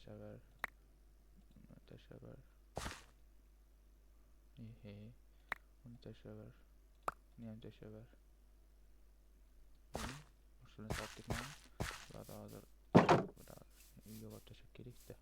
tashlaver. Tashlaver. Uni tashlaver. Buni ham tashlaver. Shuni topdikmi? Bular hozir uyga borib tashlab kerak-da.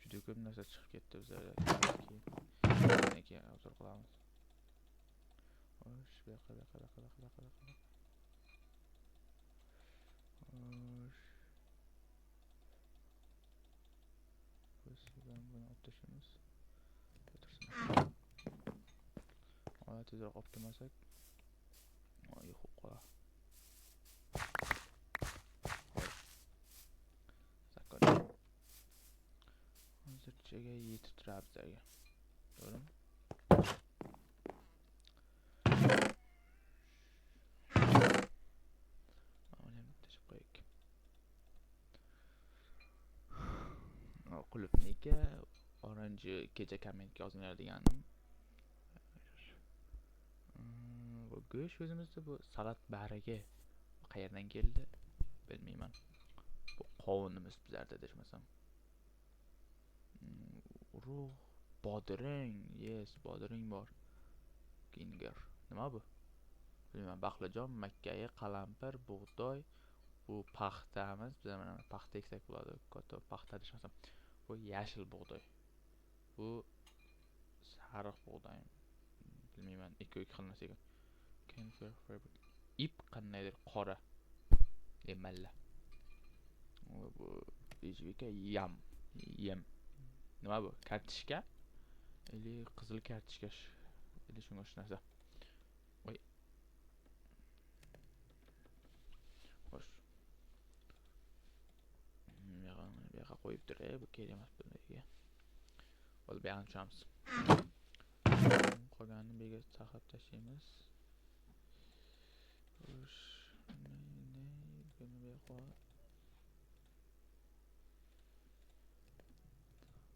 Juda ko'p narsa chiqib ketdi bizlarga. Keyin hozir qilamiz. Xo'sh, bu yoqqa. Xo'sh. Buni olib tashlaymiz. Tezroq olib kelmasak, yo'q qolar. Zakon. Hozirchaga yetib turibdi bizlarga. To'g'rimi? Mana ham tashib qo'yaylik. Qulupniki oranji kecha kommentga yozinglar deganim. Bu go'sht o'zimizda bu salat bariga qayerdan keldi bilmayman. Bu qovunimiz bizlarda desmasam. Urug' bodring, yes, bodring bor. Ginger. Nima bu? Bilmayman, baqlajon, makkayi, qalampir, bug'doy, bu paxtamiz. Biz mana paxta eksak bo'ladi. Katta paxta desmasam. Bu yashil bug'doy. Bu sariq bug'doy. Bilmayman, ikki xil narsa. Ip qandaydir qora. Demalla. Bu ejvika yem. Nima bu? Kartishka? Или qizil kartishka. Или shunga o'xshash narsa. Voy. Xo'sh. Bu yoqqa qo'yib turay, bu kerak emas bunga. Bo'lib bergan tushamiz. Qolganini bega saqlab tashlaymiz. Xo'sh. Buni bu yoqqa.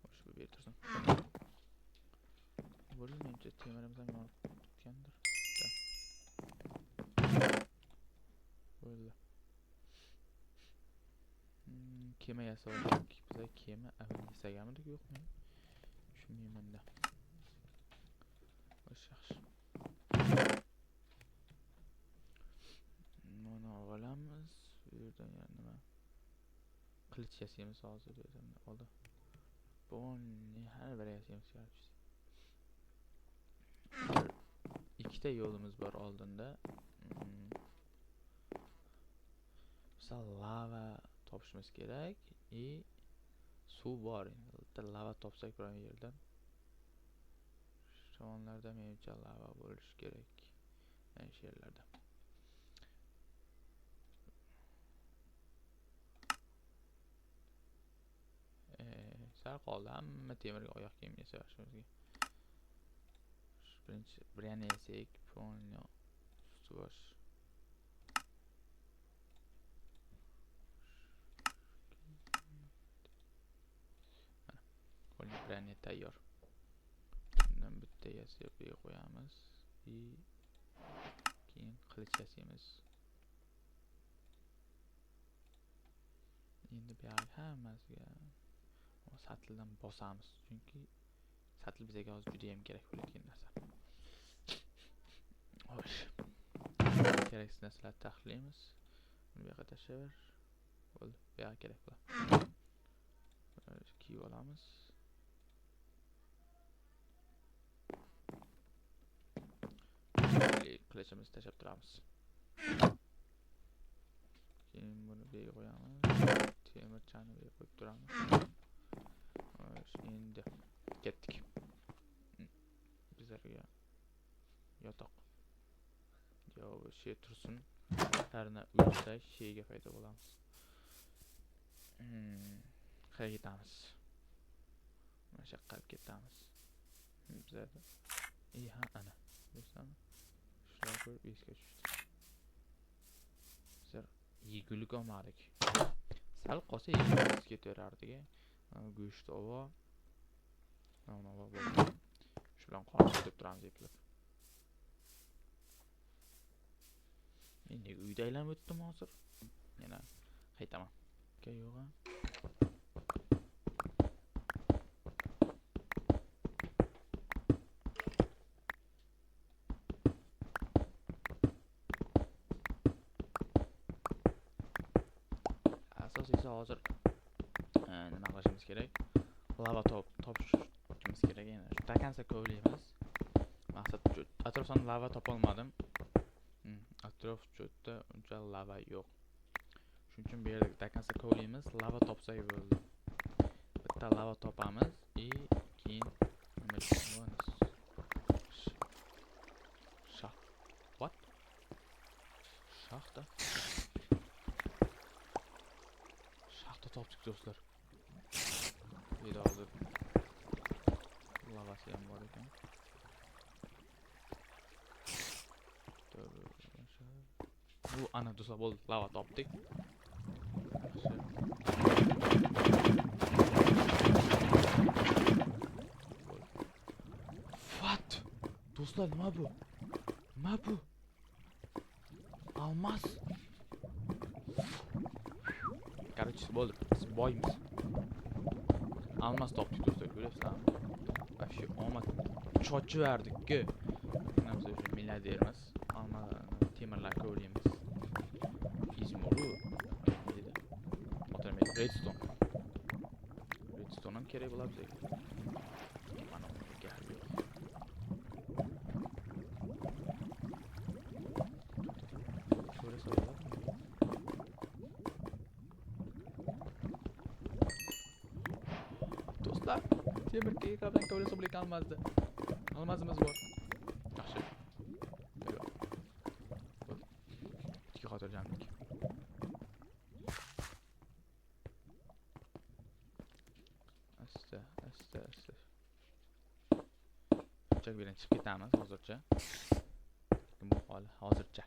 Xo'sh, bu yerda tursin. Menimcha temirimiz ham yonib ketgandir. Bo'ldi. Kema yasadik. Bizlar kema avval yasaganmidik yo'qmi? Tushunmayman-da. Xo'sh, yaxshi. Mana olamiz. Bu yerdan nima? Qilich yasaymiz hozir bu yerdan oldi. Bonni har bir yasaymiz yaxshi. Ikkita yo'limiz bor oldinda. Misol lava topishimiz kerak. Suv bor. Lava topsak biron yerdan. Sho'nlarda menimcha lava bo'lishi kerak. Mana shu yerlarda. Sal qoldi. Hamma temirga oyoq kiyim yasashimizga. Birinchi birini yasak, polni suvash. Polni birini tayyor. Bundan bitta yasab qo'yamiz. Keyin qilich yasaymiz. Endi bu yoq hammasiga satldan bosamiz, chunki satl bizga hozir juda ham kerak bo'ladigan narsa. Xo'sh. Keraksiz narsalarni taxlaymiz. Buni bu yoqqa tashlayver. Bo'ldi. Bu yoqqa kerak bular. Kiyib olamiz. Qilichimizni tashlab turamiz. Keyin buni bu yerga qo'yamiz. Temirchani bu yerga qo'yib turamiz. Xo'sh, endi ketdik. Bizlarga yotoq. Yo, bu şey tursin. Harna uysa şeyga paydo bo'lamiz. Qayerga ketamiz? Mana shu yoqqa ketamiz. Bizlarda ha ana. Do'stlarmi? Shular ko'rib esga tushdi. Bizlar yegulik olmadik. Sal qolsa yegulik ketaverardik. Go'sht ova. Mana bo'ldi. Shu bilan qolib turamiz eplab. Endi uyda aylanib o'tdim hozir. Yana qaytaman. Yo'g'a. asosiysi hozir nima qilishimiz kerak? Lava topishimiz kerak. Yana stakansa kovlaymiz. Maqsad atrofdan lava topolmadim. Atrof chetda uncha lava yo'q. Shuning uchun bu yerda stakansa kovlaymiz, lava topsak bo'ldi. Bitta lava topamiz keyin nima qilamiz? What? Shaxta topdik do'stlar. Endi hozir lavasi ham bor ekan. Bu ana do'stlar bo'ldi, lava topdik. What? Do'stlar nima bu? Nima bu? Almas. Короче, bo'ldi. Biz boymiz. Almas topdik do'stlar, ko'ryapsizlarmi? Вообще omad chochi verdik-ku. Nima uchun milliardermiz? Almas temirlar ko'raymiz. Izmoru. Otamaydi. Redstone ham kerak bo'ladi bizga. Mana bunga gap yo'q. Do'stlar, temir keyka bilan ko'rsa bo'lik almazdi. Almazimiz bor. Yaxshi. Ikki xotirjamlik. Asta. Chak bilan chiqib ketamiz hozircha. Bu hol hozircha.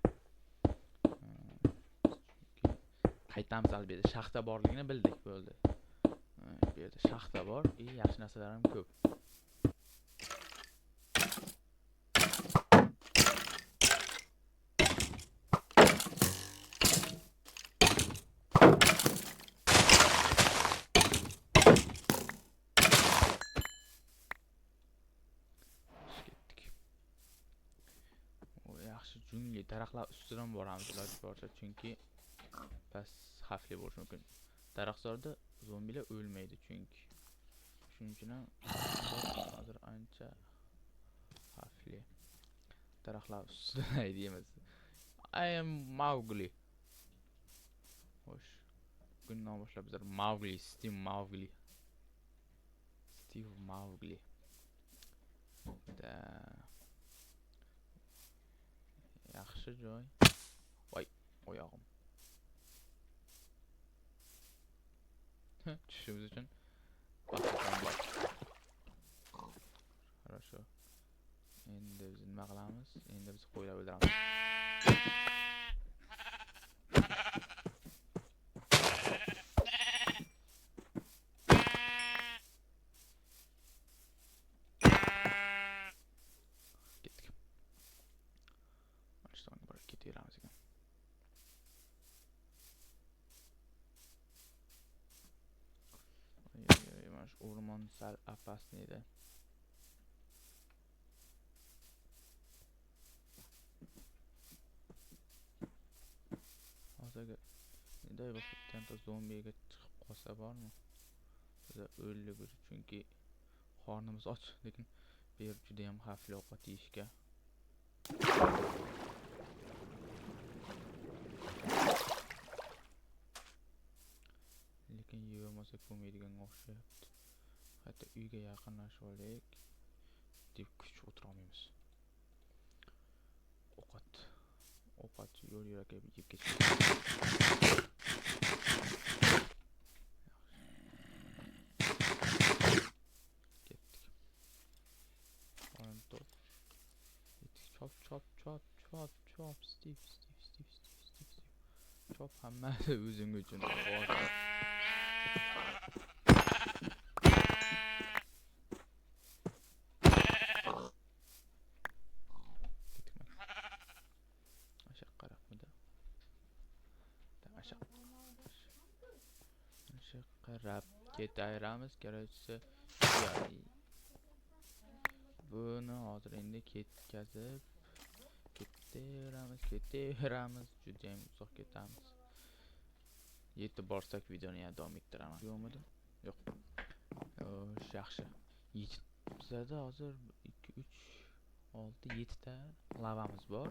Qaytamiz albatta. Shaxta borligini bildik bo'ldi. Bu yerda shaxta bor, yaxshi narsalar ham ko'p. Yaxshi jungli daraxtlar ustidan boramiz iloji boricha, chunki past xavfli bo'lishi mumkin. Daraxtzorda zombilar o'lmaydi chunki. Shuning uchun ham hozir ancha xavfli. Daraxtlar ustida deymiz. I am Mowgli. Xo'sh. Bugundan boshlab bizlar Steve Mowgli. Yaxshi joy. Voy, oyog'im. Tushishimiz uchun vaqtimiz bor. Хорошо. Endi biz nima qilamiz? Endi biz qo'ylar o'ldiramiz. Ketdik. Ashtonga borib ketaveramiz ekan. O'rmon sal opasniy edi. Hozirga niday vaqtda zombiga chiqib qolsa bormi? Biz o'ldik chunki qornimiz och, lekin bu yer juda ham xavfli ovqat yeyishga. Lekin yeyolmasa ko'maydiganga o'xshayapti. Hatta uyga yaqinlashib olaylik deb kuch o'tira olmaymiz. Ovqat yo'l yo'lakay yeb ketdik. Qorin to'q. Chop, Steve. Chop hammasi o'zing uchun. Qarab ketaveramiz, keraksa buni hozir endi ketkazib ketaveramiz, juda ham uzoq ketamiz. Yetib borsak videoni yana davom ettiraman. Yo'qmidi? Yo'q. Yaxshi. Bizlarda hozir 2 3 6 7 ta lavamiz bor.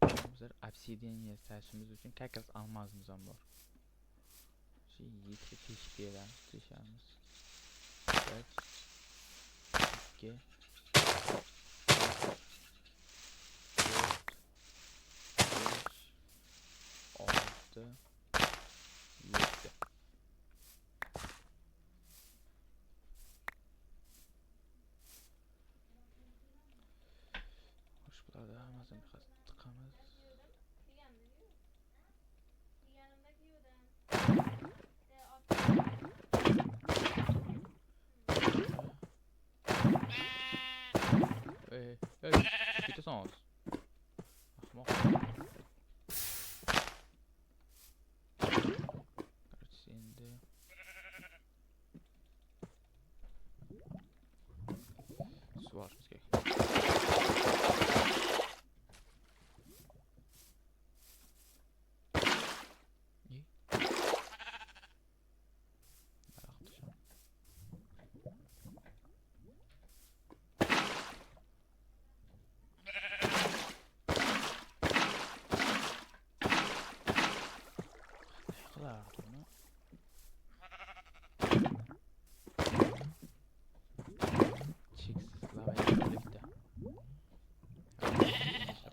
Bizlar obsidian yasashimiz uchun как раз almazimiz ham bor. Shu 7 ta teshik beramiz, teshamiz. 1 2 6 7 Xo'sh, bularda hammasini tiqamiz. Ketasan hozir. Ahmoq. Короче, endi sug'orishimiz kerak. Cheksiz lava yaqinlikda.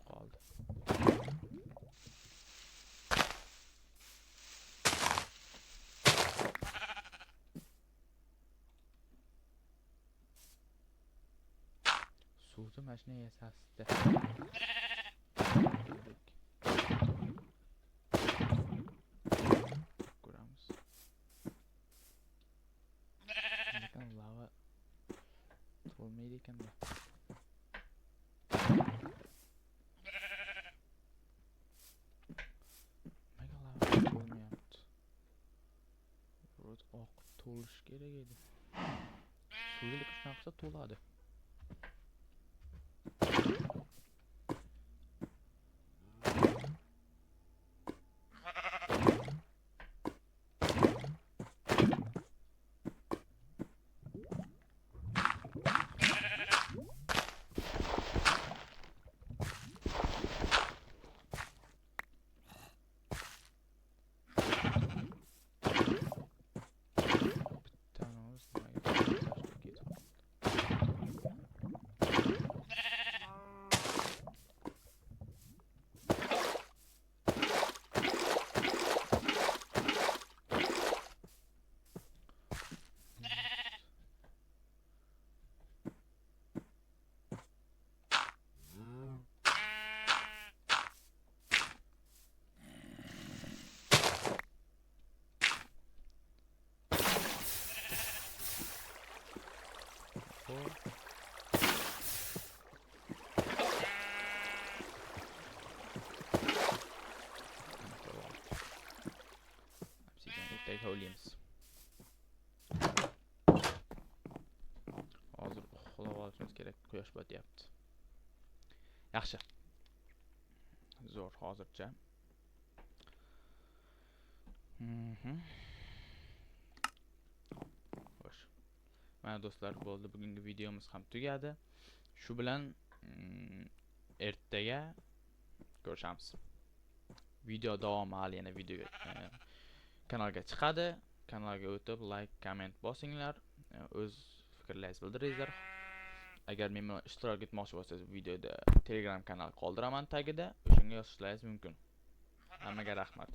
Qoldi. Suvni mashina yasasdi. Ko'ramiz. Lekin lava to'lmaydi ekan-da. Nimaga lava to'lmayapti? Vurod oqib to'lish kerak edi. Suvga qilsa to'ladi. O'ylaymiz. Hozir uxlab olishimiz kerak, quyosh botyapti. Yaxshi. Zo'r hozircha. Xo'sh. Mana do'stlar, bo'ldi, bugungi videomiz ham tugadi. Shu bilan ertaga ko'rishamiz. Video davomi hali yana videoga kanalga chiqadi. Kanalga o'tib like, comment bosinglar. O'z fikrlaringizni bildiringlar. Agar men bilan ishtirok etmoqchi bo'lsangiz, videoda Telegram kanal qoldiraman tagida. O'shanga yozishlaringiz mumkin. Hammaga rahmat.